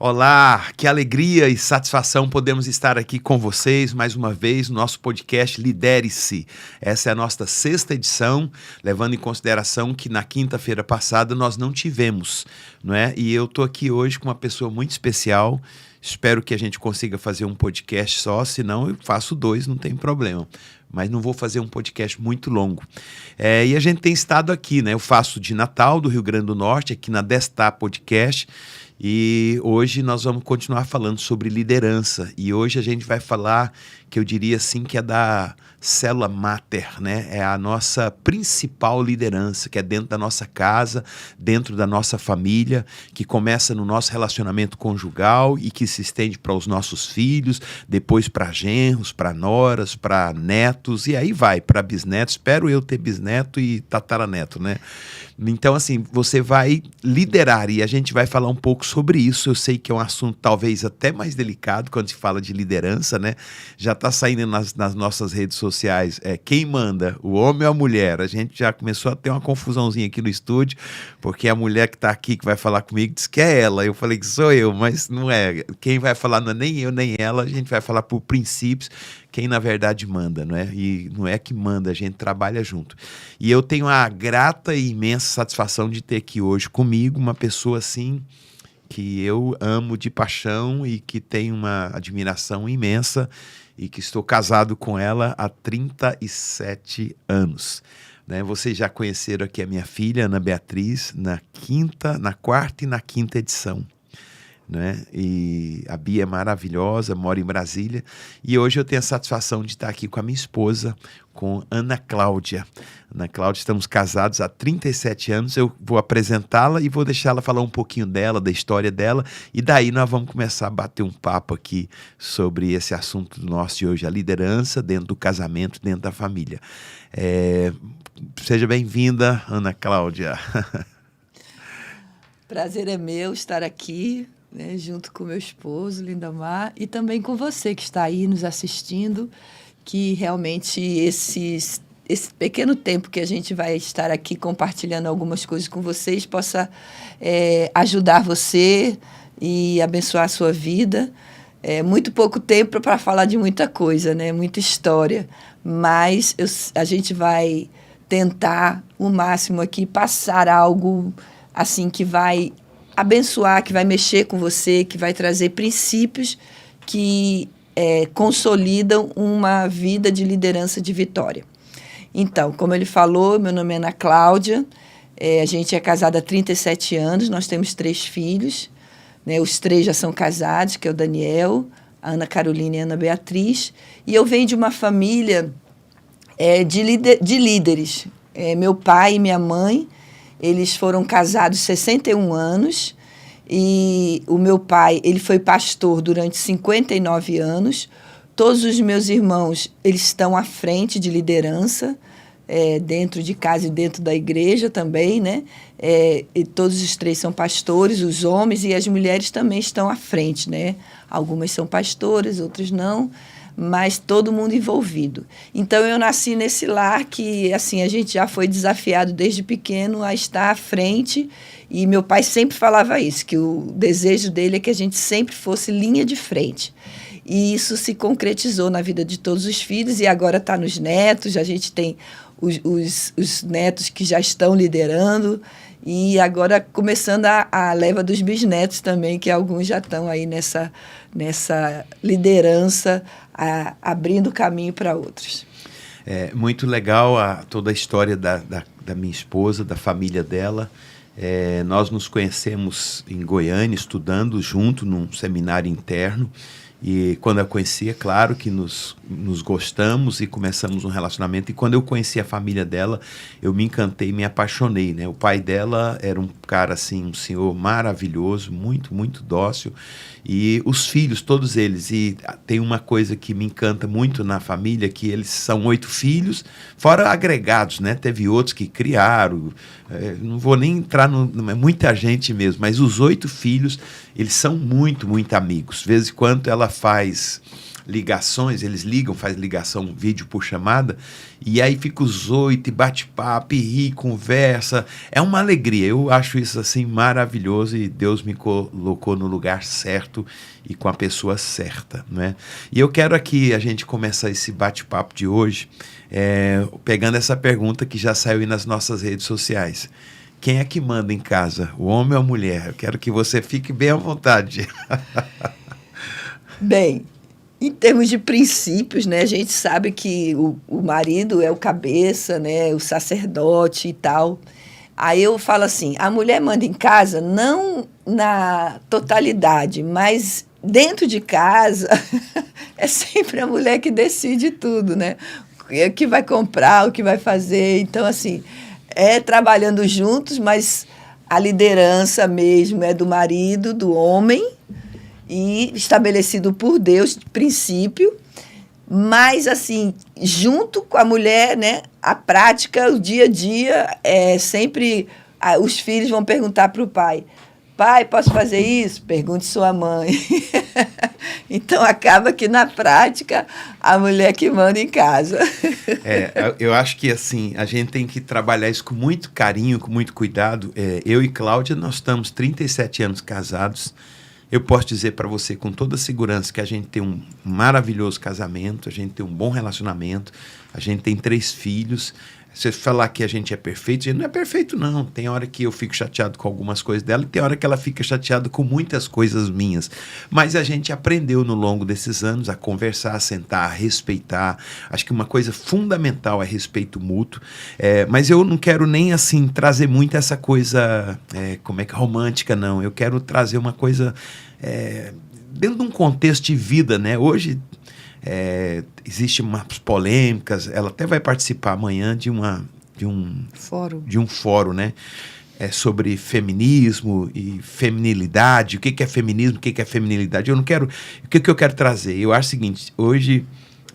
Olá, que alegria e satisfação podemos estar aqui com vocês mais uma vez no nosso podcast Lidere-se. Essa é a nossa 6ª edição, levando em consideração que na quinta-feira passada nós não tivemos, não é? E eu estou aqui hoje com uma pessoa muito especial. Espero que a gente consiga fazer um podcast só, senão eu faço 2, não tem problema. Mas não vou fazer um podcast muito longo. E a gente tem estado aqui, né? Eu faço de Natal, do Rio Grande do Norte, aqui na Destá Podcast. E hoje nós vamos continuar falando sobre liderança. E hoje a gente vai falar, que eu diria assim, que é da célula máter, né? É a nossa principal liderança, que é dentro da nossa casa, dentro da nossa família, que começa no nosso relacionamento conjugal e que se estende para os nossos filhos, depois para genros, para noras, para netos, e aí vai, para bisnetos. Espero eu ter bisneto e tataraneto, né? Então, assim, você vai liderar e a gente vai falar um pouco sobre isso. Eu sei que é um assunto talvez até mais delicado quando se fala de liderança, né? Já está saindo nas nossas redes sociais, quem manda, o homem ou a mulher? A gente já começou a ter uma confusãozinha aqui no estúdio, porque a mulher que está aqui, que vai falar comigo, diz que é ela. Eu falei que sou eu, mas não é. Quem vai falar não é nem eu, nem ela. A gente vai falar por princípios, quem na verdade manda, não é? E não é que manda, a gente trabalha junto. E eu tenho a grata e imensa satisfação de ter aqui hoje comigo uma pessoa assim que eu amo de paixão e que tenho uma admiração imensa e que estou casado com ela há 37 anos. Né? Vocês já conheceram aqui a minha filha, Ana Beatriz, na 4ª e na 5ª edição. Né? E a Bia é maravilhosa, mora em Brasília, e hoje eu tenho a satisfação de estar aqui com a minha esposa, com Ana Cláudia. Ana Cláudia, estamos casados há 37 anos, eu vou apresentá-la e vou deixar ela falar um pouquinho dela, da história dela, e daí nós vamos começar a bater um papo aqui sobre esse assunto nosso de hoje, a liderança dentro do casamento, dentro da família. Seja bem-vinda, Ana Cláudia. Prazer é meu estar aqui, né, junto com meu esposo, Lindamar, e também com você que está aí nos assistindo, que realmente esse pequeno tempo que a gente vai estar aqui compartilhando algumas coisas com vocês possa ajudar você e abençoar a sua vida. É muito pouco tempo para falar de muita coisa, né, muita história, mas a gente vai tentar o máximo aqui passar algo assim que vai abençoar, que vai mexer com você, que vai trazer princípios que consolidam uma vida de liderança de vitória. Então, como ele falou, meu nome é Ana Cláudia, a gente é casada há 37 anos, nós temos 3 filhos, né, os 3 já são casados, que é o Daniel, a Ana Carolina e a Ana Beatriz, e eu venho de uma família de líderes. Meu pai e minha mãe, eles foram casados 61 anos e o meu pai, ele foi pastor durante 59 anos. Todos os meus irmãos, eles estão à frente de liderança, dentro de casa e dentro da igreja também, né? E todos os 3 são pastores, os homens e as mulheres também estão à frente, né? Algumas são pastoras, outras não, mas todo mundo envolvido. Então, eu nasci nesse lar que, assim, a gente já foi desafiado desde pequeno a estar à frente, e meu pai sempre falava isso, que o desejo dele é que a gente sempre fosse linha de frente. E isso se concretizou na vida de todos os filhos, e agora está nos netos, a gente tem os netos que já estão liderando, e agora começando a leva dos bisnetos também, que alguns já estão aí nessa liderança, abrindo caminho para outros. É muito legal toda a história da minha esposa, da família dela. Nós nos conhecemos em Goiânia, estudando junto num seminário interno. E quando eu conheci, é claro que nos gostamos e começamos um relacionamento. E quando eu conheci a família dela, eu me encantei, me apaixonei, né? O pai dela era um cara, assim, um senhor maravilhoso, muito, muito dócil. E os filhos, todos eles. E tem uma coisa que me encanta muito na família, que eles são 8 filhos, fora agregados, né? Teve outros que criaram. Não vou nem entrar muita gente mesmo, mas os 8 filhos, eles são muito, muito amigos. De vez em quando ela faz ligações, eles ligam, faz ligação, vídeo por chamada, e aí fica os 8, e bate-papo, e ri, conversa. É uma alegria. Eu acho isso assim maravilhoso e Deus me colocou no lugar certo e com a pessoa certa, né? E eu quero aqui a gente começar esse bate-papo de hoje pegando essa pergunta que já saiu aí nas nossas redes sociais. Quem é que manda em casa, o homem ou a mulher? Eu quero que você fique bem à vontade. Bem, em termos de princípios, né, a gente sabe que o marido é o cabeça, né, o sacerdote e tal. Aí eu falo assim, a mulher manda em casa não na totalidade, mas dentro de casa é sempre a mulher que decide tudo, né? O que vai comprar, o que vai fazer. Então, assim, trabalhando juntos, mas a liderança mesmo é do marido, do homem, e estabelecido por Deus, de princípio, mas, assim, junto com a mulher, né, a prática, o dia a dia, sempre os filhos vão perguntar para o pai, pai, posso fazer isso? Pergunte sua mãe. Então, acaba que, na prática, a mulher que manda em casa. Eu acho que, assim, a gente tem que trabalhar isso com muito carinho, com muito cuidado. Eu e Cláudia, nós estamos 37 anos casados. Eu posso dizer para você com toda segurança que a gente tem um maravilhoso casamento, a gente tem um bom relacionamento, a gente tem 3 filhos. Se você falar que a gente é perfeito, a gente não é perfeito, não. Tem hora que eu fico chateado com algumas coisas dela e tem hora que ela fica chateada com muitas coisas minhas. Mas a gente aprendeu no longo desses anos a conversar, a sentar, a respeitar. Acho que uma coisa fundamental é respeito mútuo. Mas eu não quero nem assim trazer muito essa coisa romântica, não. Eu quero trazer uma coisa dentro de um contexto de vida, né? Hoje existem umas polêmicas, ela até vai participar amanhã de um fórum, né? Sobre feminismo e feminilidade, o que é feminismo, o que é feminilidade. Eu não quero. O que eu quero trazer? Eu acho o seguinte, hoje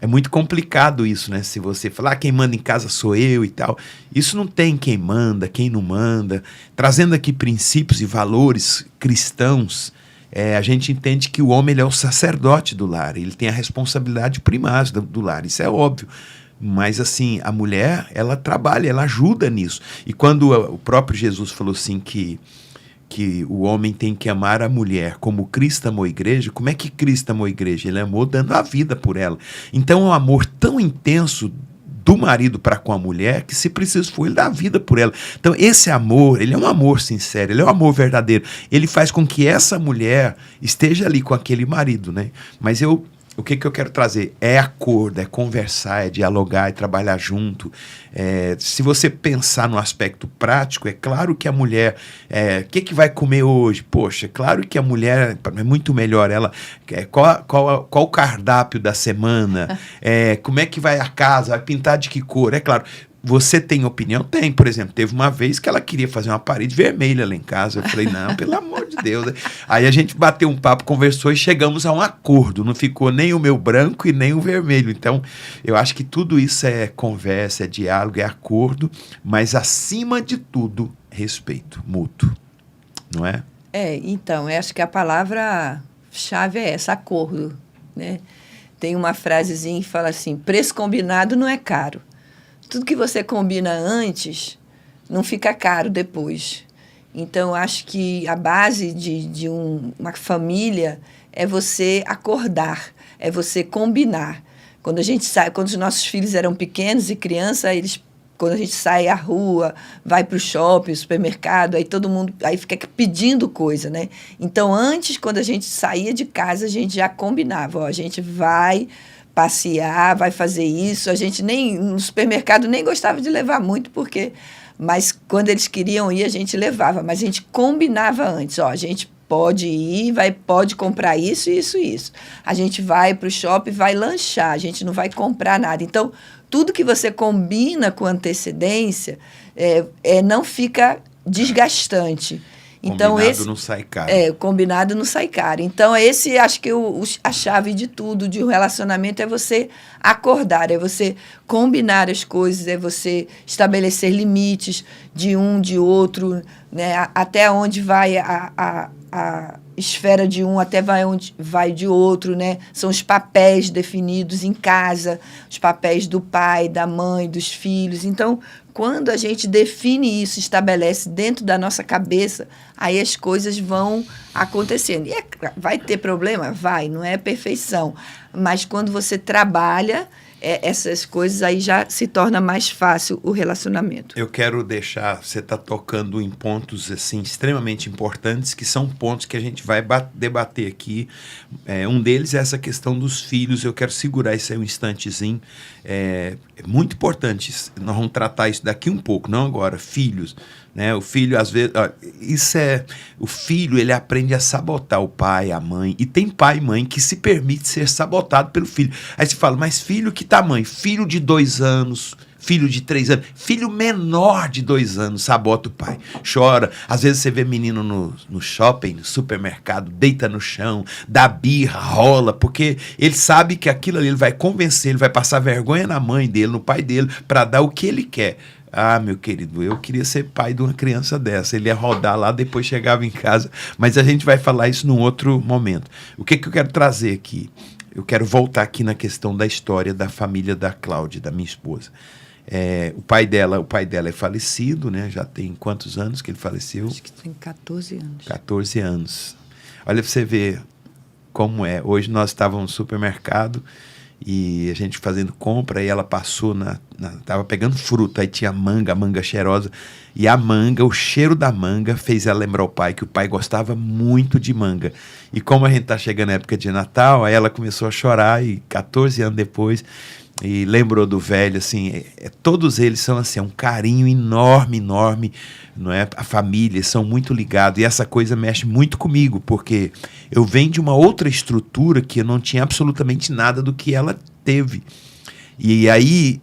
é muito complicado isso, né? Se você falar, quem manda em casa sou eu e tal. Isso não tem quem manda, quem não manda. Trazendo aqui princípios e valores cristãos, a gente entende que o homem ele é o sacerdote do lar, ele tem a responsabilidade primária do lar, isso é óbvio. Mas assim, a mulher, ela trabalha, ela ajuda nisso. E quando o próprio Jesus falou assim que o homem tem que amar a mulher como Cristo amou a igreja, como é que Cristo amou a igreja? Ele amou dando a vida por ela. Então é um amor tão intenso do marido para com a mulher, que se preciso for, ele dá a vida por ela. Então esse amor, ele é um amor sincero, ele é um amor verdadeiro. Ele faz com que essa mulher esteja ali com aquele marido, né? Mas o que eu quero trazer? É acordo, é conversar, é dialogar, é trabalhar junto. Se você pensar no aspecto prático, é claro que a mulher... O que vai comer hoje? Poxa, é claro que a mulher é muito melhor. Ela, qual o cardápio da semana? Como é que vai a casa? Vai pintar de que cor? É claro... Você tem opinião? Tem. Por exemplo, teve uma vez que ela queria fazer uma parede vermelha lá em casa. Eu falei, não, pelo amor de Deus. Aí a gente bateu um papo, conversou e chegamos a um acordo. Não ficou nem o meu branco e nem o vermelho. Então, eu acho que tudo isso é conversa, é diálogo, é acordo, mas acima de tudo, respeito mútuo. Não é? Então, eu acho que a palavra-chave é essa, acordo, né? Tem uma frasezinha que fala assim, preço combinado não é caro. Tudo que você combina antes não fica caro depois. Então, acho que a base de uma família é você acordar, é você combinar. Quando a gente sai, quando os nossos filhos eram pequenos e crianças, quando a gente sai à rua, vai para o shopping, supermercado, aí todo mundo fica pedindo coisa, né? Então, antes, quando a gente saía de casa, a gente já combinava, a gente vai passear, vai fazer isso. A gente no supermercado nem gostava de levar muito, mas quando eles queriam ir, a gente levava, mas a gente combinava antes, a gente pode ir, pode comprar isso, isso, isso. A gente vai para o shopping, vai lanchar, a gente não vai comprar nada. Então, tudo que você combina com antecedência não fica desgastante. Então, combinado não sai caro. Combinado não sai caro. Então, acho que a chave de tudo, de um relacionamento, é você acordar, é você combinar as coisas, é você estabelecer limites de um, de outro. né? Até onde vai a esfera de um, até vai onde vai de outro, né? São os papéis definidos em casa, os papéis do pai, da mãe, dos filhos. Então, quando a gente define isso, estabelece dentro da nossa cabeça, aí as coisas vão acontecendo. E vai ter problema? Vai, não é perfeição. Mas quando você trabalha essas coisas, aí já se torna mais fácil o relacionamento. Eu quero deixar, você está tocando em pontos assim, extremamente importantes, que são pontos que a gente vai debater aqui. Um deles é essa questão dos filhos. Eu quero segurar isso aí um instantezinho. É muito importante. Nós vamos tratar isso daqui um pouco, não agora. Filhos, né? O filho, às vezes, o filho, ele aprende a sabotar o pai, a mãe. E tem pai e mãe que se permite ser sabotado pelo filho. Aí você fala, mas filho, que tamanho? Filho de 2 anos, filho de 3 anos, filho menor de 2 anos, sabota o pai, chora. Às vezes você vê menino no shopping, no supermercado, deita no chão, dá birra, rola, porque ele sabe que aquilo ali ele vai convencer, ele vai passar vergonha na mãe dele, no pai dele, para dar o que ele quer. Ah, meu querido, eu queria ser pai de uma criança dessa. Ele ia rodar lá, depois chegava em casa. Mas a gente vai falar isso num outro momento. O que eu quero trazer aqui? Eu quero voltar aqui na questão da história da família da Cláudia, da minha esposa. O pai dela é falecido, né? Já tem quantos anos que ele faleceu? Acho que tem 14 anos. 14 anos. Olha para você ver como é. Hoje nós estávamos no supermercado e a gente fazendo compra, e ela passou tava pegando fruta, aí tinha a manga cheirosa, e a manga, o cheiro da manga fez ela lembrar o pai, que o pai gostava muito de manga. E como a gente tá chegando na época de Natal, aí ela começou a chorar, e 14 anos depois, e lembrou do velho, assim, todos eles são assim, um carinho enorme, não é? A família, são muito ligados, e essa coisa mexe muito comigo, porque eu venho de uma outra estrutura que eu não tinha absolutamente nada do que ela teve. E aí,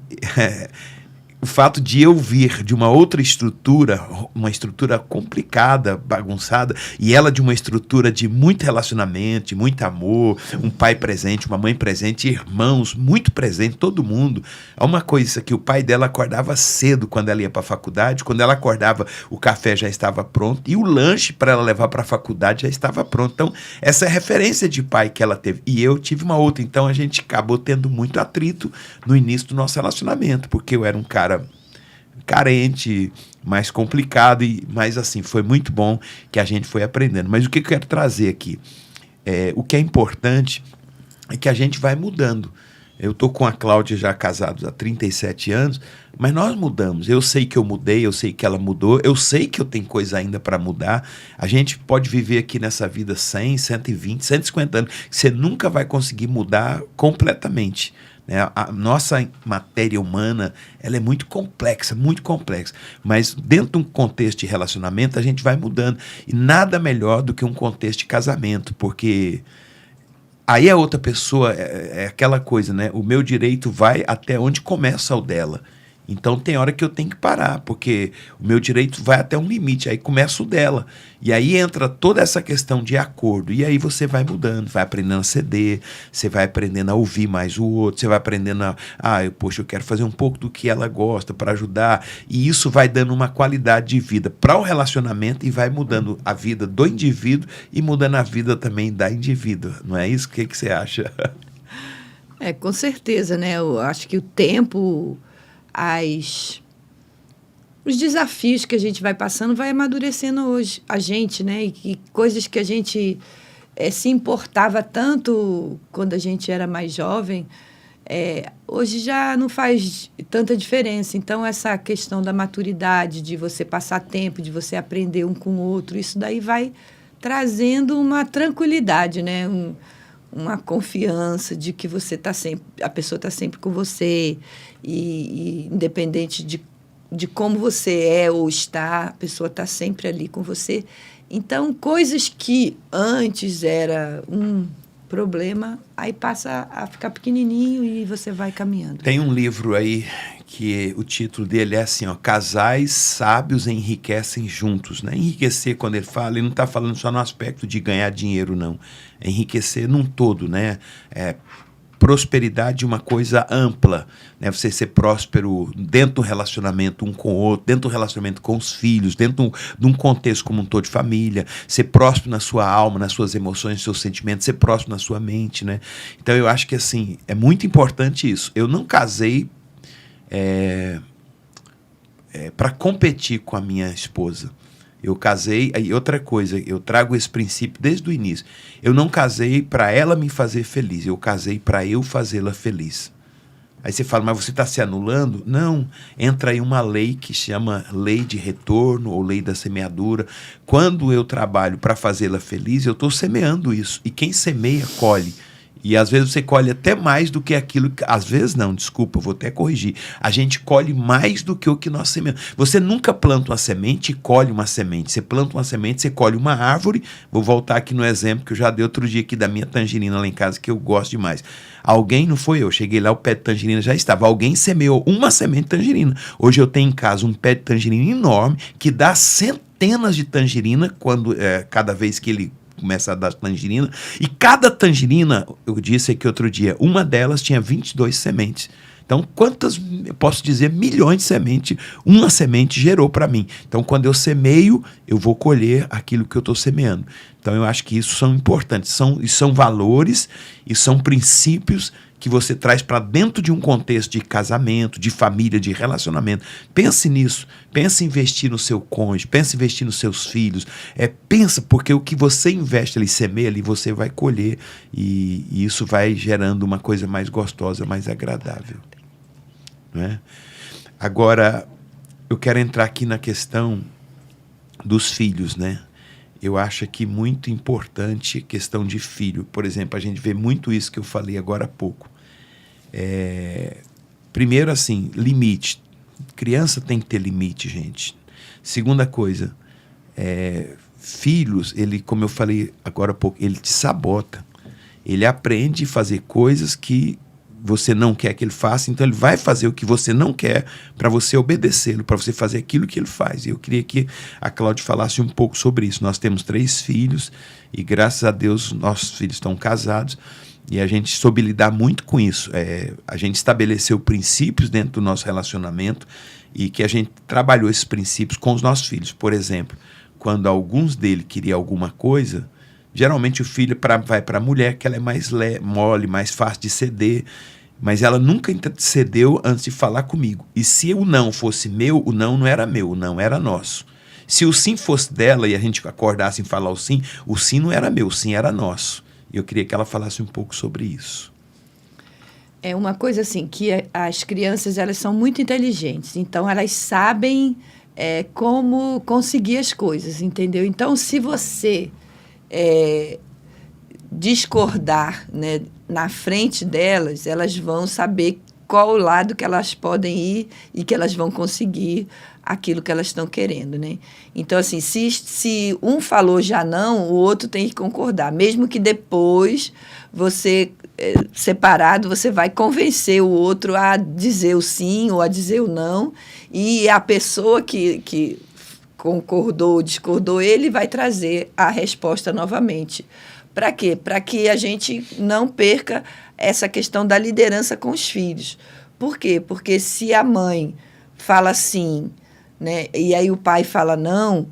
o fato de eu vir de uma outra estrutura, uma estrutura complicada, bagunçada, e ela de uma estrutura de muito relacionamento, de muito amor, um pai presente, uma mãe presente, irmãos muito presentes, todo mundo. É uma coisa que o pai dela acordava cedo quando ela ia para a faculdade, quando ela acordava o café já estava pronto e o lanche para ela levar para a faculdade já estava pronto. Então, essa é a referência de pai que ela teve. E eu tive uma outra, então a gente acabou tendo muito atrito no início do nosso relacionamento, porque eu era um cara carente, mais complicado, mas assim, foi muito bom que a gente foi aprendendo. Mas o que eu quero trazer aqui? O que é importante é que a gente vai mudando. Eu estou com a Cláudia já casados há 37 anos, mas nós mudamos. Eu sei que eu mudei, eu sei que ela mudou, eu sei que eu tenho coisa ainda para mudar. A gente pode viver aqui nessa vida 100, 120, 150 anos, você nunca vai conseguir mudar completamente. A nossa matéria humana, ela é muito complexa, mas dentro de um contexto de relacionamento a gente vai mudando, e nada melhor do que um contexto de casamento, porque aí a outra pessoa é aquela coisa, né? O meu direito vai até onde começa o dela. Então tem hora que eu tenho que parar, porque o meu direito vai até um limite, aí começa o dela. E aí entra toda essa questão de acordo, e aí você vai mudando, vai aprendendo a ceder, você vai aprendendo a ouvir mais o outro, você vai aprendendo eu quero fazer um pouco do que ela gosta para ajudar, e isso vai dando uma qualidade de vida para o relacionamento e vai mudando a vida do indivíduo e mudando a vida também da indivídua, não é isso? O que você acha? Com certeza, né? Eu acho que o tempo... os desafios que a gente vai passando vai amadurecendo hoje a gente, né? E coisas que a gente se importava tanto quando a gente era mais jovem, hoje já não faz tanta diferença. Então, essa questão da maturidade, de você passar tempo, de você aprender um com o outro, isso daí vai trazendo uma tranquilidade, né? Uma confiança de que a pessoa está sempre com você, e independente de como você é ou está, a pessoa está sempre ali com você. Então, coisas que antes era um problema, aí passa a ficar pequenininho e você vai caminhando. Tem um livro aí que o título dele é assim, Casais Sábios Enriquecem Juntos, né? Enriquecer, quando ele fala, ele não está falando só no aspecto de ganhar dinheiro, não. É enriquecer num todo, né? prosperidade uma coisa ampla, né? Você ser próspero dentro do relacionamento um com o outro, dentro do relacionamento com os filhos, dentro de um contexto como um todo de família, ser próspero na sua alma, nas suas emoções, nos seus sentimentos, ser próspero na sua mente, né? Então eu acho que assim, é muito importante isso. Eu não casei para competir com a minha esposa. Eu casei, e outra coisa, eu trago esse princípio desde o início. Eu não casei para ela me fazer feliz, eu casei para eu fazê-la feliz. Aí você fala, mas você está se anulando? Não, entra aí uma lei que chama lei de retorno ou lei da semeadura. Quando eu trabalho para fazê-la feliz, eu estou semeando isso. E quem semeia, colhe. E às vezes você colhe até mais do que aquilo... Às vezes não, desculpa, vou até corrigir. A gente colhe mais do que o que nós semeamos. Você nunca planta uma semente e colhe uma semente. Você planta uma semente, você colhe uma árvore. Vou voltar aqui no exemplo que eu já dei outro dia aqui da minha tangerina lá em casa, que eu gosto demais. Alguém, não foi eu, cheguei lá, o pé de tangerina já estava. Alguém semeou uma semente de tangerina. Hoje eu tenho em casa um pé de tangerina enorme que dá centenas de tangerina cada vez que ele começa a dar tangerina, e cada tangerina, eu disse aqui outro dia, uma delas tinha 22 sementes. Então, quantas, eu posso dizer, milhões de sementes, uma semente gerou para mim. Então, quando eu semeio, eu vou colher aquilo que eu estou semeando. Então, eu acho que isso são importantes, são valores e são princípios que você traz para dentro de um contexto de casamento, de família, de relacionamento. Pense nisso, pense em investir no seu cônjuge, pense em investir nos seus filhos. Pensa, porque o que você investe ali, semeia ali, você vai colher e isso vai gerando uma coisa mais gostosa, mais agradável. Não é? Agora, eu quero entrar aqui na questão dos filhos, né? Eu acho que muito importante a questão de filho. Por exemplo, a gente vê muito isso que eu falei agora há pouco. Primeiro, assim, limite. Criança tem que ter limite, gente. Segunda coisa, filhos, ele, como eu falei agora há pouco, ele te sabota. Ele aprende a fazer coisas que você não quer que ele faça, então ele vai fazer o que você não quer para você obedecê-lo, para você fazer aquilo que ele faz. E eu queria que a Cláudia falasse um pouco sobre isso. Nós temos 3 filhos e, graças a Deus, nossos filhos estão casados e a gente soube lidar muito com isso. A gente estabeleceu princípios dentro do nosso relacionamento e que a gente trabalhou esses princípios com os nossos filhos. Por exemplo, quando alguns deles queriam alguma coisa, geralmente o filho vai para a mulher, que ela é mais mole, mais fácil de ceder, mas ela nunca cedeu antes de falar comigo. E se o não fosse meu, o não era meu, o não era nosso. Se o sim fosse dela e a gente acordasse em falar o sim não era meu, o sim era nosso. E eu queria que ela falasse um pouco sobre isso. É uma coisa assim, que as crianças, elas são muito inteligentes, então elas sabem como conseguir as coisas, entendeu? Então, se você discordar, né, na frente delas, elas vão saber qual o lado que elas podem ir e que elas vão conseguir aquilo que elas estão querendo, né? Então, assim, se um falou já não, o outro tem que concordar. Mesmo que depois você, separado, você vai convencer o outro a dizer o sim ou a dizer o não, e a pessoa que concordou ou discordou, ele vai trazer a resposta novamente. Para quê? Para que a gente não perca essa questão da liderança com os filhos. Por quê? Porque se a mãe fala sim, né, e aí o pai fala não,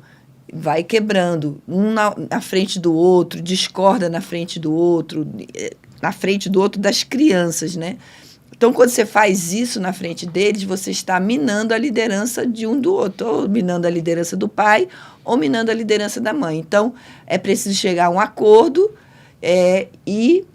vai quebrando um na frente do outro, discorda na frente do outro das crianças, né? Então, quando você faz isso na frente deles, você está minando a liderança de um do outro, ou minando a liderança do pai, ou minando a liderança da mãe. Então, é preciso chegar a um acordo e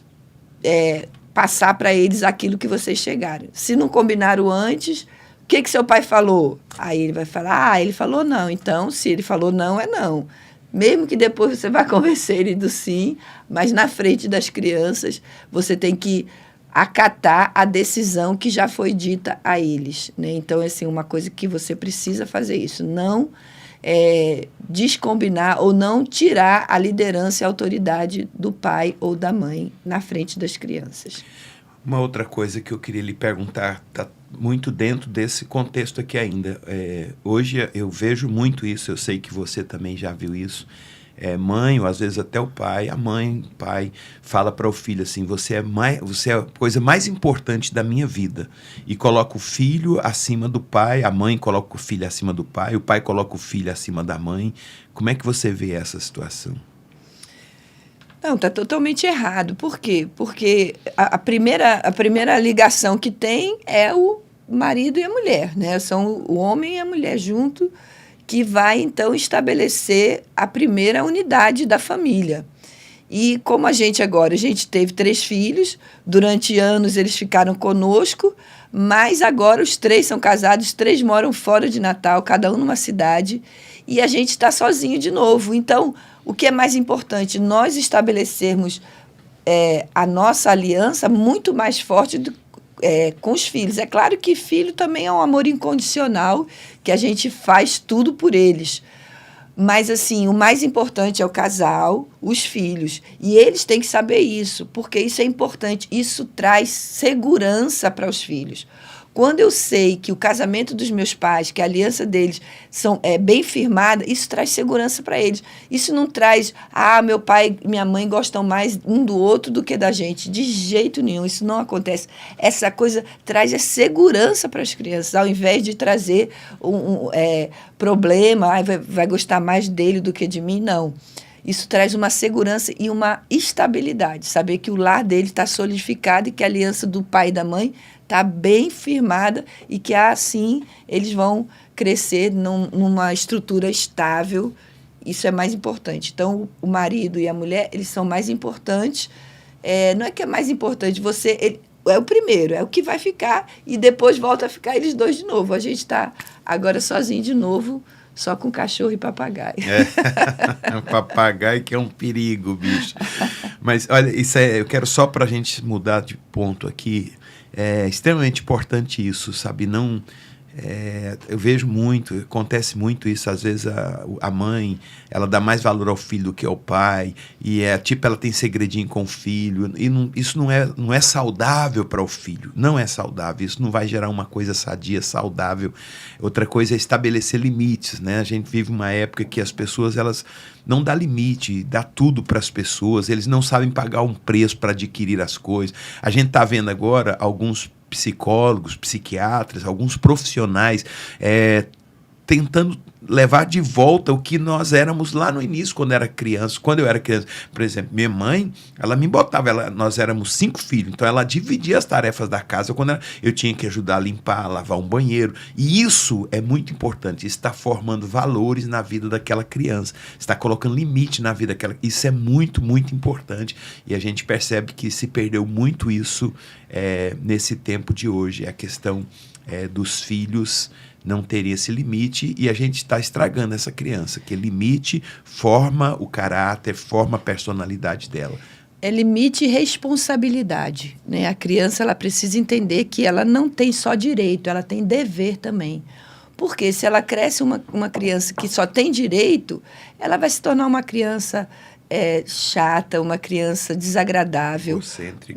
passar para eles aquilo que vocês chegaram. Se não combinaram antes, o que seu pai falou? Aí ele vai falar, ele falou não. Então, se ele falou não, é não. Mesmo que depois você vá convencer ele do sim, mas na frente das crianças, você tem que acatar a decisão que já foi dita a eles, né? Então, assim, uma coisa que você precisa fazer isso, não descombinar ou não tirar a liderança e a autoridade do pai ou da mãe na frente das crianças. Uma outra coisa que eu queria lhe perguntar, está muito dentro desse contexto aqui ainda. Hoje eu vejo muito isso, eu sei que você também já viu isso. mãe, ou às vezes até o pai, o pai fala para o filho assim, você é a coisa mais importante da minha vida, e coloca o filho acima do pai, a mãe coloca o filho acima do pai, o pai coloca o filho acima da mãe. Como é que você vê essa situação? Não, está totalmente errado. Por quê? Porque a primeira ligação que tem é o marido e a mulher, né? São o homem e a mulher junto, que vai, então, estabelecer a primeira unidade da família. E como a gente teve 3 filhos, durante anos eles ficaram conosco, mas agora os 3 são casados, os 3 moram fora de Natal, cada um numa cidade, e a gente está sozinho de novo. Então, o que é mais importante? Nós estabelecermos a nossa aliança muito mais forte com os filhos. É claro que filho também é um amor incondicional, que a gente faz tudo por eles. Mas, assim, o mais importante é o casal, os filhos. E eles têm que saber isso, porque isso é importante. Isso traz segurança para os filhos. Quando eu sei que o casamento dos meus pais, que a aliança deles é bem firmada, isso traz segurança para eles. Isso não traz, meu pai e minha mãe gostam mais um do outro do que da gente. De jeito nenhum, isso não acontece. Essa coisa traz segurança para as crianças, ao invés de trazer problema, vai gostar mais dele do que de mim, não. Isso traz uma segurança e uma estabilidade, saber que o lar dele está solidificado e que a aliança do pai e da mãe está bem firmada e que assim eles vão crescer numa estrutura estável. Isso é mais importante. Então, o marido e a mulher, eles são mais importantes. Não é que é mais importante, é o primeiro, é o que vai ficar e depois volta a ficar eles 2 de novo. A gente está agora sozinho de novo, só com cachorro e papagaio. Papagaio que é um perigo, bicho. Mas, olha, eu quero só para a gente mudar de ponto aqui. É extremamente importante isso, sabe? Eu vejo muito, acontece muito isso. Às vezes a mãe, ela dá mais valor ao filho do que ao pai, e ela tem segredinho com o filho, e isso não é saudável para o filho, não é saudável, isso não vai gerar uma coisa sadia, saudável. Outra coisa é estabelecer limites, né? A gente vive uma época que as pessoas, elas não dão limite, dá tudo para as pessoas, eles não sabem pagar um preço para adquirir as coisas. A gente está vendo agora alguns psicólogos, psiquiatras, alguns profissionais tentando levar de volta o que nós éramos lá no início, quando eu era criança. Por exemplo, minha mãe, ela me botava, nós éramos 5 filhos, então ela dividia as tarefas da casa. Quando eu tinha que ajudar a limpar, a lavar um banheiro, e isso é muito importante, está formando valores na vida daquela criança, está colocando limite na vida daquela. Isso é muito, muito importante, e a gente percebe que se perdeu muito isso nesse tempo de hoje, a questão dos filhos não teria esse limite, e a gente está estragando essa criança, que limite forma o caráter, forma a personalidade dela. É limite e responsabilidade, né? A criança, ela precisa entender que ela não tem só direito, ela tem dever também. Porque se ela cresce uma criança que só tem direito, ela vai se tornar uma criança chata, uma criança desagradável,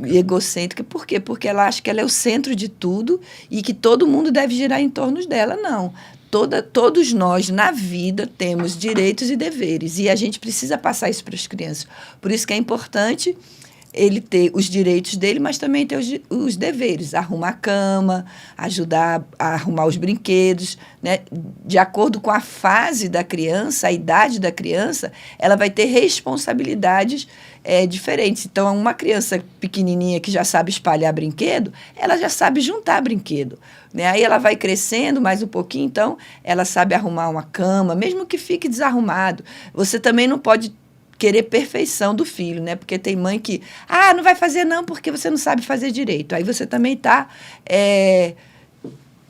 egocêntrica. Por quê? Porque ela acha que ela é o centro de tudo e que todo mundo deve girar em torno dela. Não. Todos nós, na vida, temos direitos e deveres. E a gente precisa passar isso para as crianças. Por isso que é importante ele ter os direitos dele, mas também ter os deveres. Arrumar a cama, ajudar a arrumar os brinquedos, né? De acordo com a fase da criança, a idade da criança, ela vai ter responsabilidades diferentes. Então, uma criança pequenininha que já sabe espalhar brinquedo, ela já sabe juntar brinquedo, né? Aí ela vai crescendo mais um pouquinho, então ela sabe arrumar uma cama, mesmo que fique desarrumado. Você também não pode querer perfeição do filho, né? Porque tem mãe que, não vai fazer não, porque você não sabe fazer direito. Aí você também está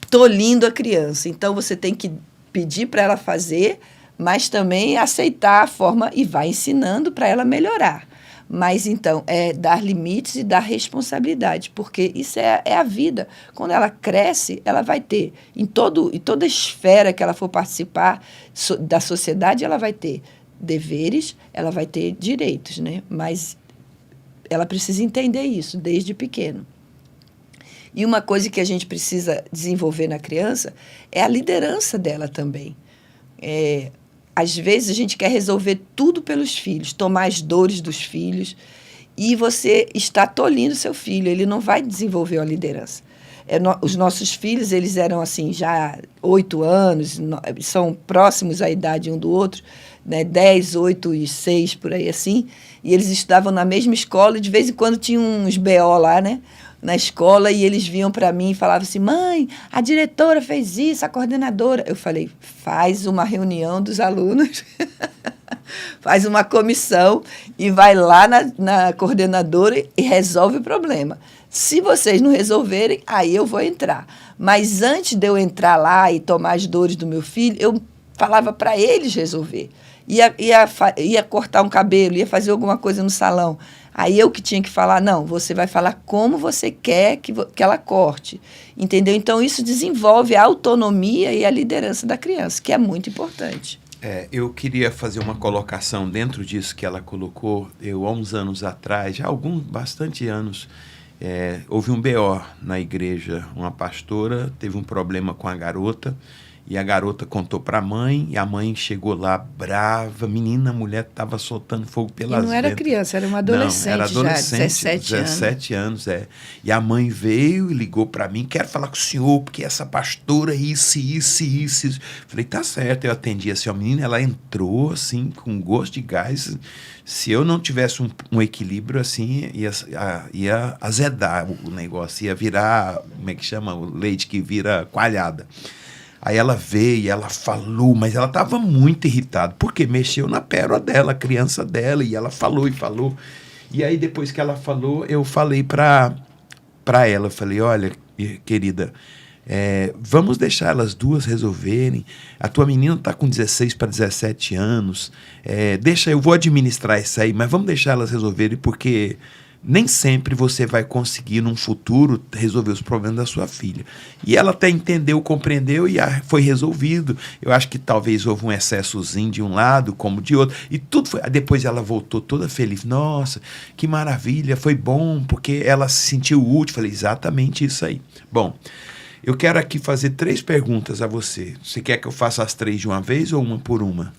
tolindo a criança. Então, você tem que pedir para ela fazer, mas também aceitar a forma e vai ensinando para ela melhorar. Mas, então, dar limites e dar responsabilidade, porque isso é a vida. Quando ela cresce, ela vai ter, em toda esfera que ela for participar da sociedade, ela vai ter deveres, ela vai ter direitos, né? Mas ela precisa entender isso desde pequeno. E uma coisa que a gente precisa desenvolver na criança é a liderança dela também. às vezes a gente quer resolver tudo pelos filhos, tomar as dores dos filhos, e você está tolhindo seu filho, ele não vai desenvolver a liderança. Os nossos filhos, eles eram assim, já 8 anos, são próximos à idade um do outro, né, 10, 8 e 6, por aí assim, e eles estudavam na mesma escola, e de vez em quando tinha uns BO lá, né, na escola, e eles vinham para mim e falavam assim, mãe, a diretora fez isso, a coordenadora. Eu falei, faz uma reunião dos alunos, faz uma comissão e vai lá na coordenadora e resolve o problema. Se vocês não resolverem, aí eu vou entrar. Mas antes de eu entrar lá e tomar as dores do meu filho, eu falava para eles resolver. Ia cortar um cabelo, ia fazer alguma coisa no salão. Aí eu que tinha que falar, não, você vai falar como você quer que ela corte. Entendeu? Então, isso desenvolve a autonomia e a liderança da criança, que é muito importante. Eu queria fazer uma colocação dentro disso que ela colocou. Eu, há uns anos atrás, já bastante anos, houve um BO na igreja. Uma pastora teve um problema com a garota, e a garota contou para a mãe, e a mãe chegou lá brava, a mulher estava soltando fogo pelas ventas. E não era criança, era uma adolescente, não, era adolescente já, 17 anos. E a mãe veio e ligou para mim, quero falar com o senhor, porque essa pastora, isso. Falei, tá certo, eu atendi essa menina, ela entrou assim, com gosto de gás. Se eu não tivesse um equilíbrio assim, ia azedar o negócio, ia virar, como é que chama, o leite que vira coalhada. Aí ela veio, ela falou, mas ela estava muito irritada, porque mexeu na pérola dela, a criança dela, e ela falou e falou. E aí, depois que ela falou, eu falei para ela, eu falei, olha, querida, vamos deixar elas duas resolverem. A tua menina está com 16 para 17 anos, eu vou administrar isso aí, mas vamos deixar elas resolverem, porque nem sempre você vai conseguir, num futuro, resolver os problemas da sua filha. E ela até entendeu, compreendeu e foi resolvido. Eu acho que talvez houve um excessozinho de um lado, como de outro. E tudo foi. Depois ela voltou toda feliz. Nossa, que maravilha, foi bom, porque ela se sentiu útil. Falei, exatamente isso aí. Bom, eu quero aqui fazer 3 perguntas a você. Você quer que eu faça as 3 de uma vez ou uma por uma?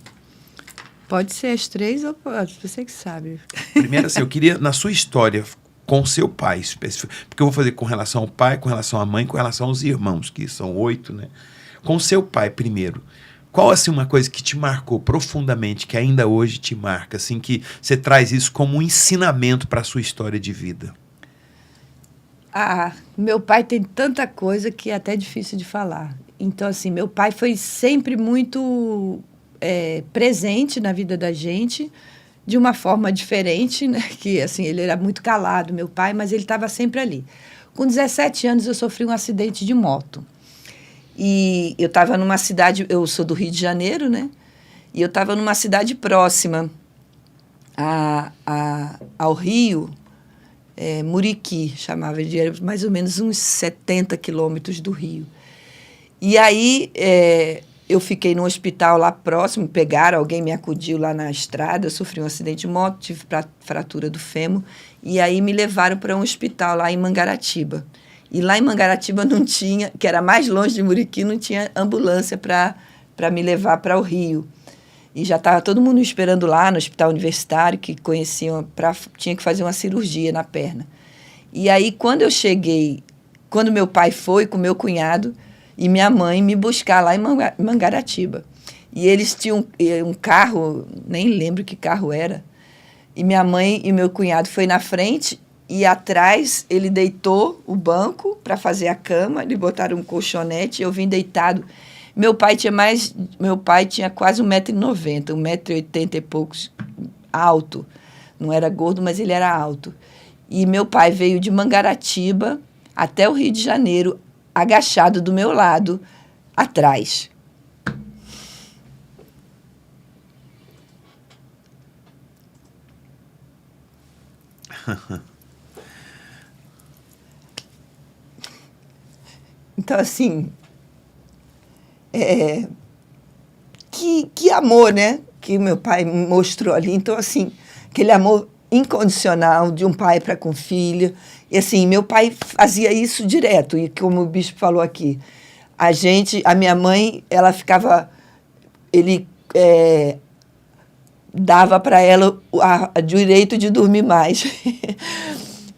Pode ser as 3 ou pode, você que sabe. Primeiro, assim, eu queria, na sua história, com seu pai, porque eu vou fazer com relação ao pai, com relação à mãe, com relação aos irmãos, que são 8, né? Com seu pai, primeiro, qual, assim, uma coisa que te marcou profundamente, que ainda hoje te marca, assim, que você traz isso como um ensinamento para a sua história de vida? Meu pai tem tanta coisa que é até difícil de falar. Então, assim, meu pai foi sempre muito presente na vida da gente, de uma forma diferente, né? Que, assim, ele era muito calado, meu pai, mas ele estava sempre ali. Com 17 anos, eu sofri um acidente de moto. E eu estava numa cidade, eu sou do Rio de Janeiro, né? E eu estava numa cidade próxima ao Rio, Muriqui, chamava, era mais ou menos uns 70 quilômetros do Rio. E aí eu fiquei num hospital lá próximo, alguém me acudiu lá na estrada, eu sofri um acidente de moto, tive fratura do fêmur, e aí me levaram para um hospital lá em Mangaratiba. E lá em Mangaratiba não tinha, que era mais longe de Muriqui, não tinha ambulância para me levar para o Rio. E já estava todo mundo esperando lá no hospital universitário, que conheciam, tinha que fazer uma cirurgia na perna. E aí, quando eu cheguei, quando meu pai foi com meu cunhado e minha mãe me buscar lá em Mangaratiba. E eles tinham um carro, nem lembro que carro era, e minha mãe e meu cunhado foi na frente, e atrás ele deitou o banco para fazer a cama, eles botaram um colchonete, eu vim deitado. Meu pai tinha quase 1,90 m, 1,80 m e poucos, alto. Não era gordo, mas ele era alto. E meu pai veio de Mangaratiba até o Rio de Janeiro, agachado do meu lado, atrás. Então, assim, que amor, né? Que meu pai mostrou ali. Então, assim, aquele amor incondicional de um pai para com o filho. E, assim, meu pai fazia isso direto. E, como o bispo falou aqui, a minha mãe, ela ficava... dava para ela o direito de dormir mais.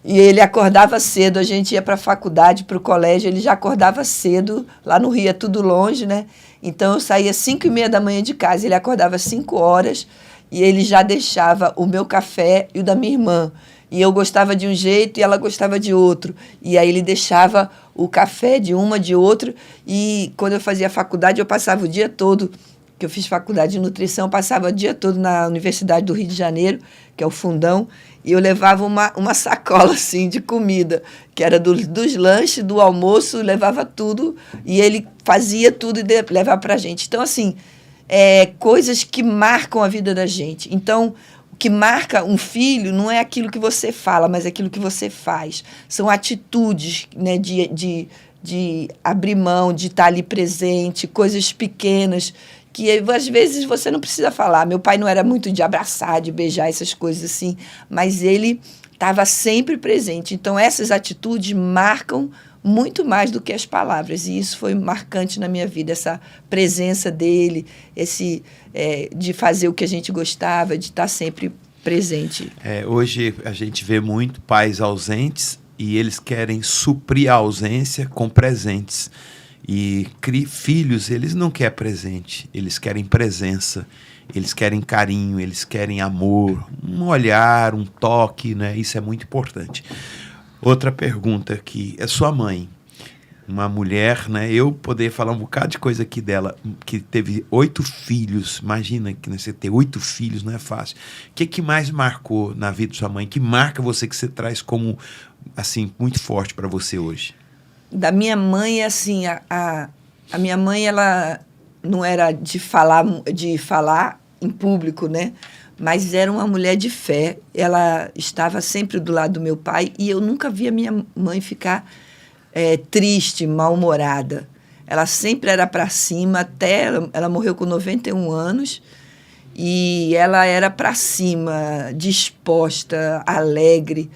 E ele acordava cedo, a gente ia para a faculdade, para o colégio, ele já acordava cedo, lá no Rio é tudo longe, né? Então eu saía 5h30 da manhã de casa, ele acordava 5 horas e ele já deixava o meu café e o da minha irmã. E eu gostava de um jeito e ela gostava de outro. E aí ele deixava o café de uma, de outro. E quando eu fazia faculdade, eu passava o dia todo, que eu fiz faculdade de nutrição, eu passava o dia todo na Universidade do Rio de Janeiro, que é o Fundão, e eu levava uma sacola assim de comida, que era dos lanches, do almoço, levava tudo, e ele fazia tudo e levava para a gente. Então, assim, coisas que marcam a vida da gente. Então, o que marca um filho não é aquilo que você fala, mas aquilo que você faz. São atitudes, né, de abrir mão, de estar ali presente, coisas pequenas que às vezes você não precisa falar. Meu pai não era muito de abraçar, de beijar, essas coisas assim, mas ele estava sempre presente. Então, essas atitudes marcam muito mais do que as palavras, e isso foi marcante na minha vida, essa presença dele, de fazer o que a gente gostava, de estar sempre presente. Hoje a gente vê muito pais ausentes e eles querem suprir a ausência com presentes. E filhos, eles não querem presente, eles querem presença, eles querem carinho, eles querem amor, um olhar, um toque, né? Isso é muito importante. Outra pergunta aqui, é sua mãe, uma mulher, né? Eu poder falar um bocado de coisa aqui dela, que teve 8 filhos, imagina que você ter 8 filhos não é fácil. O que mais marcou na vida de sua mãe, que marca você, que você traz como, assim, muito forte para você hoje? Da minha mãe, assim, a minha mãe, ela não era de falar em público, né? Mas era uma mulher de fé. Ela estava sempre do lado do meu pai e eu nunca vi a minha mãe ficar triste, mal-humorada. Ela sempre era para cima, até ela morreu com 91 anos e ela era para cima, disposta, alegre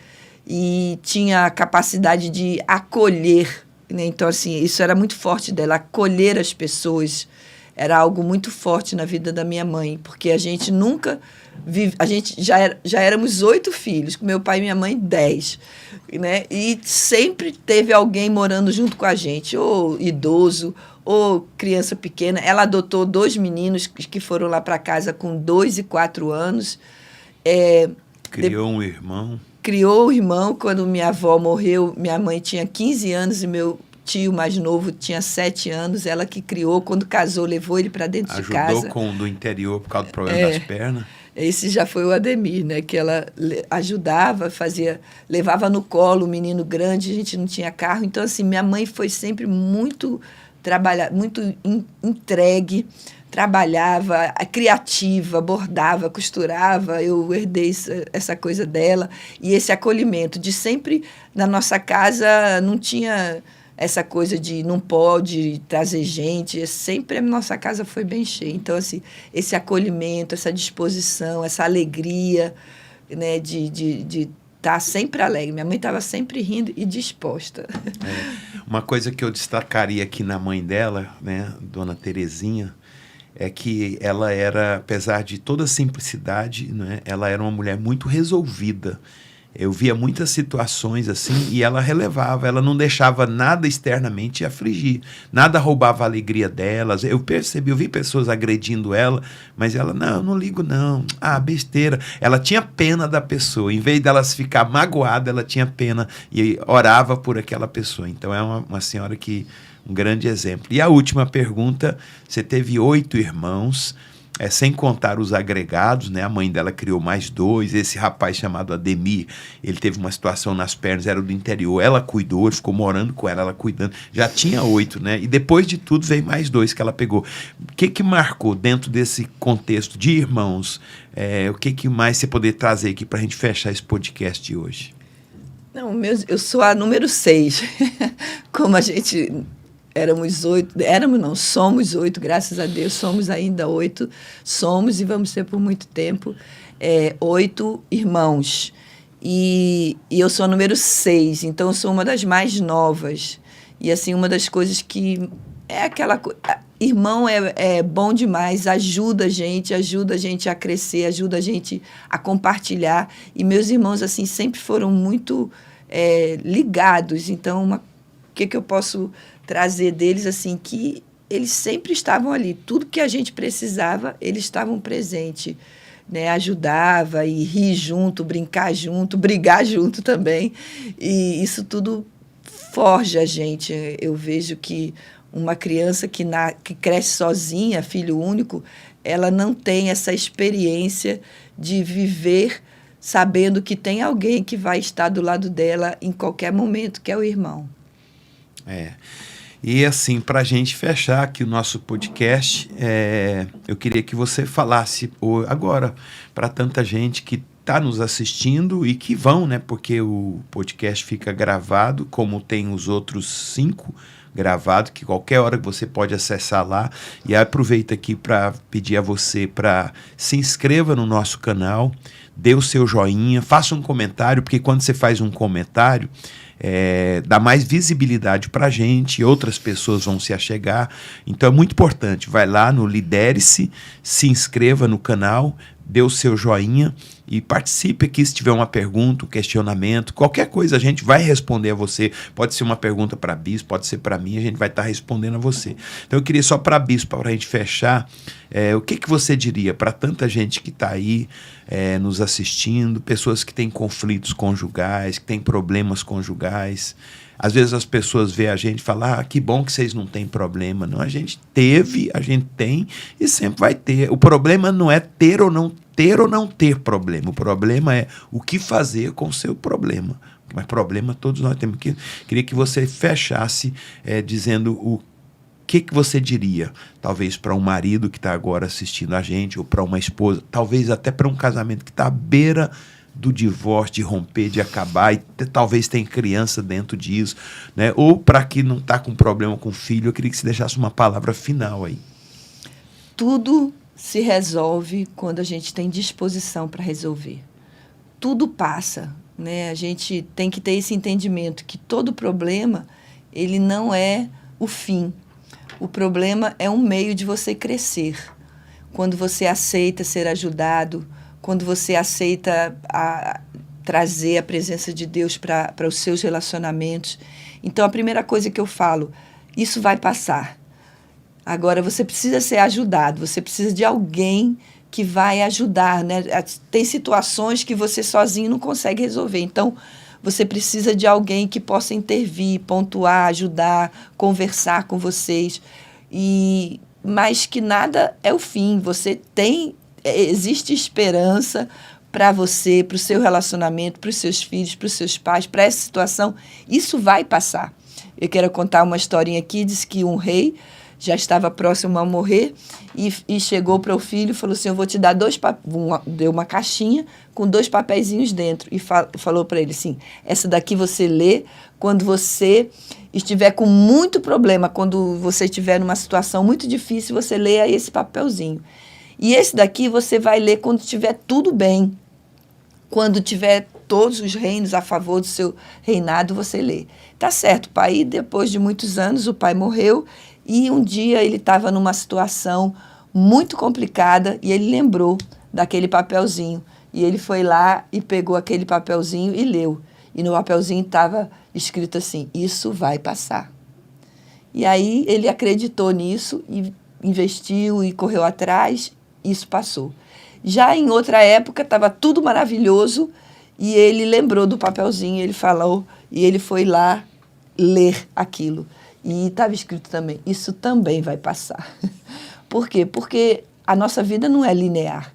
e tinha a capacidade de acolher, né? Então, assim, isso era muito forte dela, acolher as pessoas. Era algo muito forte na vida da minha mãe, porque a gente nunca a gente já éramos 8 filhos, com meu pai e minha mãe 10, né? E sempre teve alguém morando junto com a gente, ou idoso, ou criança pequena. Ela adotou 2 meninos que foram lá para casa com 2 e 4 anos. Criou um irmão. Criou o irmão. Quando minha avó morreu, minha mãe tinha 15 anos e meu tio mais novo tinha 7 anos. Ela que criou. Quando casou, levou ele para dentro de casa. Ajudou com do interior por causa do problema das pernas. Esse já foi o Ademir, né? Que ela ajudava, levava no colo o menino grande, a gente não tinha carro. Então, assim, minha mãe foi sempre muito entregue, trabalhava, criativa, bordava, costurava. Eu herdei essa coisa dela. E esse acolhimento de sempre, na nossa casa, não tinha essa coisa de não pode trazer gente. Sempre a nossa casa foi bem cheia. Então, assim, esse acolhimento, essa disposição, essa alegria, né, de estar sempre alegre. Minha mãe estava sempre rindo e disposta. Uma coisa que eu destacaria aqui na mãe dela, né, Dona Terezinha, é que ela era, apesar de toda a simplicidade, né, ela era uma mulher muito resolvida. Eu via muitas situações assim e ela relevava, ela não deixava nada externamente afligir, nada roubava a alegria delas. Eu vi pessoas agredindo ela, mas ela, não ligo não, besteira. Ela tinha pena da pessoa, em vez delas ficar magoada, ela tinha pena e orava por aquela pessoa. Então é uma senhora que, um grande exemplo. E a última pergunta, você teve 8 irmãos, sem contar os agregados, né? A mãe dela criou mais 2, esse rapaz chamado Ademir, ele teve uma situação nas pernas, era do interior, ela cuidou, ele ficou morando com ela cuidando, já tinha 8, né? E depois de tudo veio mais 2 que ela pegou. O que marcou dentro desse contexto de irmãos? O que mais você poder trazer aqui para a gente fechar esse podcast de hoje? Não, eu sou a número 6, como a gente... somos 8, graças a Deus, somos ainda 8, somos e vamos ser por muito tempo 8 irmãos. E eu sou a número 6, então eu sou uma das mais novas. E, assim, uma das coisas que é aquela coisa... irmão é bom demais, ajuda a gente a crescer, ajuda a gente a compartilhar. E meus irmãos, assim, sempre foram muito ligados. Então, o que eu posso trazer deles, assim, que eles sempre estavam ali. Tudo que a gente precisava, eles estavam presentes, né? Ajudava e rir junto, brincar junto, brigar junto também. E isso tudo forja a gente. Eu vejo que uma criança que cresce sozinha, filho único, ela não tem essa experiência de viver sabendo que tem alguém que vai estar do lado dela em qualquer momento, que é o irmão. E assim, para a gente fechar aqui o nosso podcast, eu queria que você falasse agora para tanta gente que está nos assistindo e que vão, né? Porque o podcast fica gravado, como tem os outros 5 gravados, que qualquer hora você pode acessar lá. E aproveito aqui para pedir a você para se inscreva no nosso canal, dê o seu joinha, faça um comentário, porque quando você faz um comentário, dá mais visibilidade para a gente, outras pessoas vão se achegar. Então é muito importante, vai lá no Lidere-se, se inscreva no canal, dê o seu joinha e participe aqui se tiver uma pergunta, um questionamento, qualquer coisa a gente vai responder a você. Pode ser uma pergunta para a Bispo, pode ser para mim, a gente vai estar respondendo a você. Então eu queria só para a Bispo, para a gente fechar, o que você diria para tanta gente que está aí nos assistindo, pessoas que têm conflitos conjugais, que têm problemas conjugais. Às vezes as pessoas veem a gente e falam, que bom que vocês não têm problema. Não, a gente teve, a gente tem e sempre vai ter. O problema não é ter ou não ter problema. O problema é o que fazer com o seu problema. Mas problema todos nós temos. Queria que você fechasse dizendo o que você diria, talvez para um marido que está agora assistindo a gente, ou para uma esposa, talvez até para um casamento que está à beira do divórcio, de romper, de acabar, e talvez tenha criança dentro disso, né? Ou para quem não está com problema com o filho, eu queria que você deixasse uma palavra final aí. Tudo se resolve quando a gente tem disposição para resolver. Tudo passa, né? A gente tem que ter esse entendimento que todo problema, ele não é o fim. O problema é um meio de você crescer. Quando você aceita ser ajudado, quando você aceita trazer a presença de Deus para os seus relacionamentos. Então, a primeira coisa que eu falo, isso vai passar. Agora, você precisa ser ajudado, você precisa de alguém que vai ajudar, né? Tem situações que você sozinho não consegue resolver. Então, você precisa de alguém que possa intervir, pontuar, ajudar, conversar com vocês. Mas que nada é o fim. Existe esperança para você, para o seu relacionamento, para os seus filhos, para os seus pais, para essa situação. Isso vai passar. Eu quero contar uma historinha aqui. Diz que um rei já estava próximo a morrer e chegou para o filho e falou assim, eu vou te dar deu uma caixinha com 2 papeizinhos dentro e falou para ele assim, essa daqui você lê quando você estiver com muito problema, quando você estiver numa situação muito difícil, você lê aí esse papelzinho. E esse daqui você vai ler quando estiver tudo bem. Quando tiver todos os reinos a favor do seu reinado, você lê. Tá certo, o pai, depois de muitos anos, o pai morreu e um dia ele estava numa situação muito complicada e ele lembrou daquele papelzinho. E ele foi lá e pegou aquele papelzinho e leu. E no papelzinho estava escrito assim, isso vai passar. E aí ele acreditou nisso e investiu e correu atrás, isso passou. Já em outra época, estava tudo maravilhoso e ele lembrou do papelzinho, ele falou, e ele foi lá ler aquilo. E estava escrito também, isso também vai passar. Por quê? Porque a nossa vida não é linear.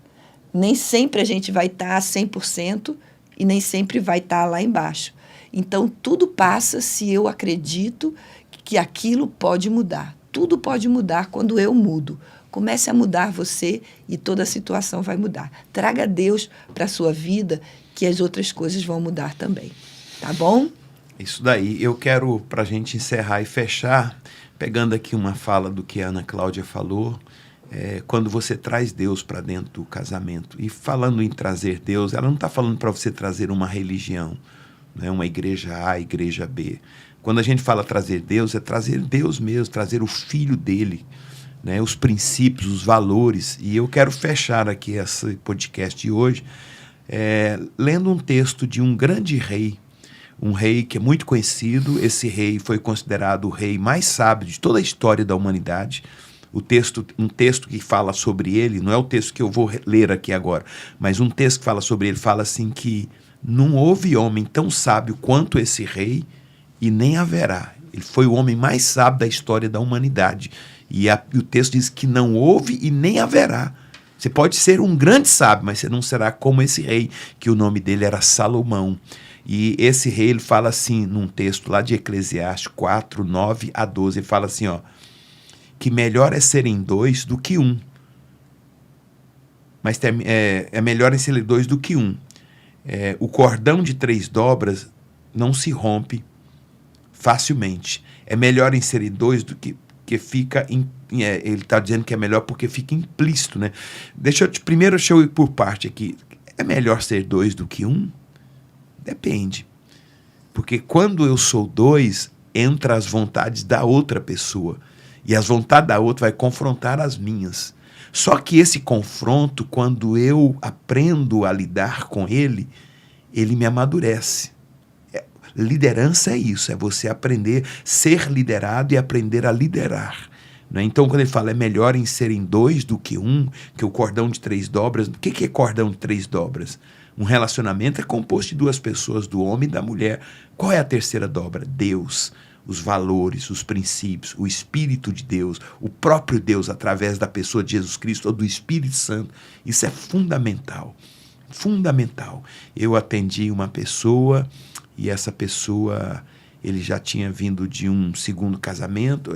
Nem sempre a gente vai estar 100% e nem sempre vai estar lá embaixo. Então, tudo passa se eu acredito que aquilo pode mudar. Tudo pode mudar quando eu mudo. Comece a mudar você e toda a situação vai mudar. Traga Deus para a sua vida que as outras coisas vão mudar também. Tá bom? Isso daí. Eu quero, para a gente encerrar e fechar, pegando aqui uma fala do que a Ana Cláudia falou, quando você traz Deus para dentro do casamento. E falando em trazer Deus, ela não está falando para você trazer uma religião, né? Uma igreja A, igreja B. Quando a gente fala trazer Deus, é trazer Deus mesmo, trazer o Filho dele, né, os princípios, os valores. E eu quero fechar aqui esse podcast de hoje lendo um texto de um grande rei, um rei que é muito conhecido. Esse rei foi considerado o rei mais sábio de toda a história da humanidade. Um texto que fala sobre ele, não é o texto que eu vou ler aqui agora, mas um texto que fala sobre ele, fala assim que não houve homem tão sábio quanto esse rei e nem haverá. Ele foi o homem mais sábio da história da humanidade. E o texto diz que não houve e nem haverá. Você pode ser um grande sábio, mas você não será como esse rei, que o nome dele era Salomão. E esse rei, ele fala assim, num texto lá de Eclesiastes 4, 9 a 12, ele fala assim, que melhor é serem dois do que um. Mas é melhor serem dois do que um. O cordão de 3 dobras não se rompe facilmente. É melhor em serem dois do que fica... ele está dizendo que é melhor porque fica implícito, né? Primeiro deixa eu ir por parte aqui. É melhor ser 2 do que 1? Depende. Porque quando eu sou 2, entra as vontades da outra pessoa. E as vontades da outra vai confrontar as minhas. Só que esse confronto, quando eu aprendo a lidar com ele me amadurece. Liderança é isso, é você aprender, ser liderado e aprender a liderar. Né? Então, quando ele fala é melhor em serem 2 do que 1, que o cordão de 3 dobras, o que é cordão de 3 dobras? Um relacionamento é composto de 2 pessoas, do homem e da mulher. Qual é a terceira dobra? Deus. Os valores, os princípios, o Espírito de Deus, o próprio Deus através da pessoa de Jesus Cristo ou do Espírito Santo. Isso é fundamental, fundamental. Eu atendi uma pessoa e essa pessoa, ele já tinha vindo de um segundo casamento,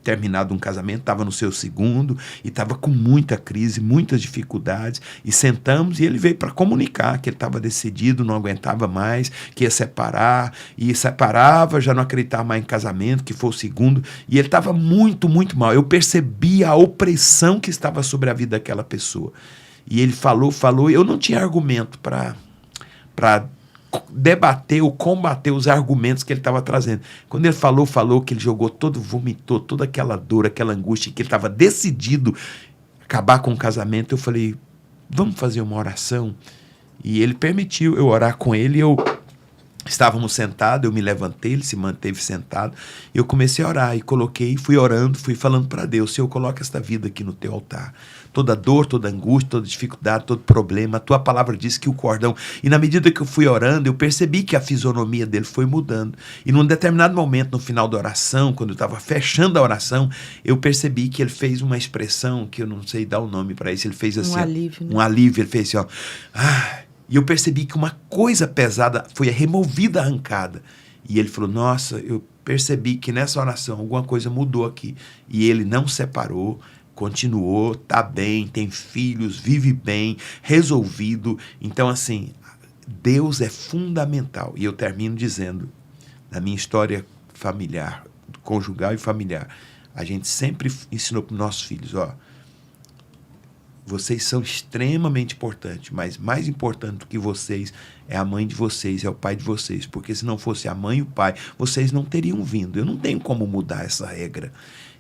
terminado um casamento, estava no seu segundo e estava com muita crise, muitas dificuldades, e sentamos e ele veio para comunicar que ele estava decidido, não aguentava mais, que ia separar, e separava, já não acreditava mais em casamento, que foi o segundo, e ele estava muito, muito mal. Eu percebi a opressão que estava sobre a vida daquela pessoa. E ele falou, e eu não tinha argumento para debater ou combater os argumentos que ele estava trazendo. Quando ele falou que ele vomitou toda aquela dor, aquela angústia, que ele estava decidido a acabar com o casamento, eu falei, vamos fazer uma oração? E ele permitiu eu orar com ele. Estávamos sentados, eu me levantei, ele se manteve sentado, eu comecei a orar e fui orando, fui falando para Deus, Senhor, coloca esta vida aqui no teu altar. Toda dor, toda angústia, toda dificuldade, todo problema, a tua palavra diz que o cordão... E na medida que eu fui orando, eu percebi que a fisionomia dele foi mudando. E num determinado momento, no final da oração, quando eu estava fechando a oração, eu percebi que ele fez uma expressão, que eu não sei dar o nome para isso, ele fez assim... alívio, né? Um alívio, ele fez assim, e eu percebi que uma coisa pesada foi removida, arrancada. E ele falou, nossa, eu percebi que nessa oração alguma coisa mudou aqui. E ele não separou, continuou, está bem, tem filhos, vive bem, resolvido. Então, assim, Deus é fundamental. E eu termino dizendo, na minha história familiar, conjugal e familiar, a gente sempre ensinou para os nossos filhos, vocês são extremamente importantes, mas mais importante do que vocês é a mãe de vocês, é o pai de vocês. Porque se não fosse a mãe e o pai, vocês não teriam vindo. Eu não tenho como mudar essa regra.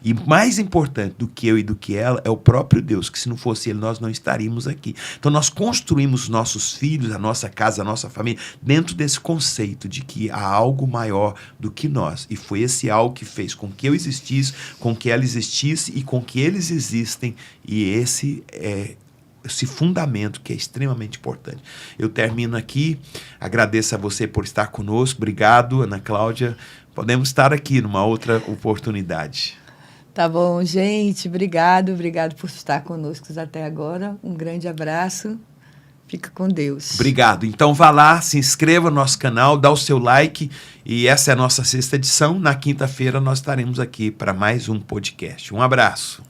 E mais importante do que eu e do que ela é o próprio Deus, que se não fosse Ele, nós não estaríamos aqui. Então nós construímos nossos filhos, a nossa casa, a nossa família, dentro desse conceito de que há algo maior do que nós. E foi esse algo que fez com que eu existisse, com que ela existisse e com que eles existem. E esse fundamento que é extremamente importante. Eu termino aqui, agradeço a você por estar conosco, obrigado, Ana Cláudia, podemos estar aqui numa outra oportunidade. Tá bom, gente, obrigado por estar conosco até agora, um grande abraço, fica com Deus. Obrigado, então vá lá, se inscreva no nosso canal, dá o seu like, e essa é a nossa 6ª edição, na quinta-feira nós estaremos aqui para mais um podcast, um abraço.